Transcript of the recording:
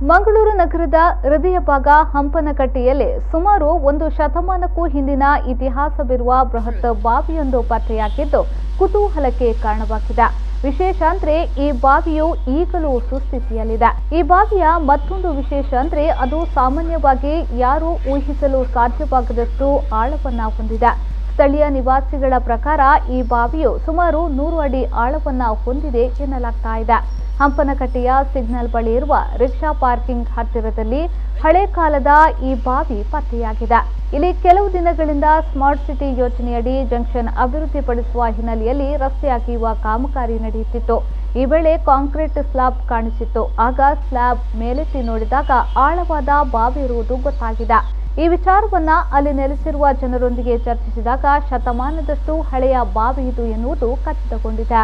ಮಂಗಳೂರು ನಗರದ ಹೃದಯ ಭಾಗ ಹಂಪನಕಟ್ಟೆಯಲ್ಲಿ ಸುಮಾರು 1 ಶತಮಾನಕ್ಕೂ ಹಿಂದಿನ ಇತಿಹಾಸವಿರುವ ಬೃಹತ್ ಬಾವಿಯೊಂದು ಪತ್ತೆಯಾಗಿದ್ದು ಕುತೂಹಲಕ್ಕೆ ಕಾರಣವಾಗಿದೆ. ವಿಶೇಷ ಅಂದ್ರೆ ಈ ಬಾವಿಯು ಈಗಲೂ ಸುಸ್ಥಿತಿಯಲ್ಲಿದೆ. ಈ ಬಾವಿಯ ಮತ್ತೊಂದು ವಿಶೇಷ ಅಂದ್ರೆ ಅದು ಸಾಮಾನ್ಯವಾಗಿ ಯಾರೂ ಊಹಿಸಲು ಸಾಧ್ಯವಾಗದಷ್ಟು ಆಳವನ್ನ ಹೊಂದಿದೆ. ಸ್ಥಳೀಯ ನಿವಾಸಿಗಳ ಪ್ರಕಾರ ಈ ಬಾವಿಯು ಸುಮಾರು 100 ಅಡಿ ಆಳವನ್ನ ಹೊಂದಿದೆ ಎನ್ನಲಾಗ್ತಾ ಇದೆ. ಹಂಪನಕಟ್ಟೆಯ ಸಿಗ್ನಲ್ ಬಳಿ ಇರುವ ರಿಕ್ಷಾ ಪಾರ್ಕಿಂಗ್ ಹತ್ತಿರದಲ್ಲಿ ಹಳೆ ಕಾಲದ ಈ ಬಾವಿ ಪತ್ತೆಯಾಗಿದೆ. ಇಲ್ಲಿ ಕೆಲವು ದಿನಗಳಿಂದ ಸ್ಮಾರ್ಟ್ ಸಿಟಿ ಯೋಜನೆಯಡಿ ಜಂಕ್ಷನ್ ಅಭಿವೃದ್ಧಿಪಡಿಸುವ ಹಿನ್ನೆಲೆಯಲ್ಲಿ ರಸ್ತೆ ಅಗೆಯುವ ಕಾಮಗಾರಿ ನಡೆಯುತ್ತಿತ್ತು. ಈ ವೇಳೆ ಕಾಂಕ್ರೀಟ್ ಸ್ಲಾಬ್ ಕಾಣಿಸಿತ್ತು. ಆಗ ಸ್ಲಾಬ್ ಮೇಲೆತ್ತಿ ನೋಡಿದಾಗ ಆಳವಾದ ಬಾವಿ ಇರುವುದು ಗೊತ್ತಾಗಿದೆ. ಈ ವಿಚಾರವನ್ನ ಅಲ್ಲಿ ನೆಲೆಸಿರುವ ಜನರೊಂದಿಗೆ ಚರ್ಚಿಸಿದಾಗ ಶತಮಾನದಷ್ಟು ಹಳೆಯ ಬಾವಿ ಇದು ಎನ್ನುವುದು ಖಚಿತಗೊಂಡಿದೆ.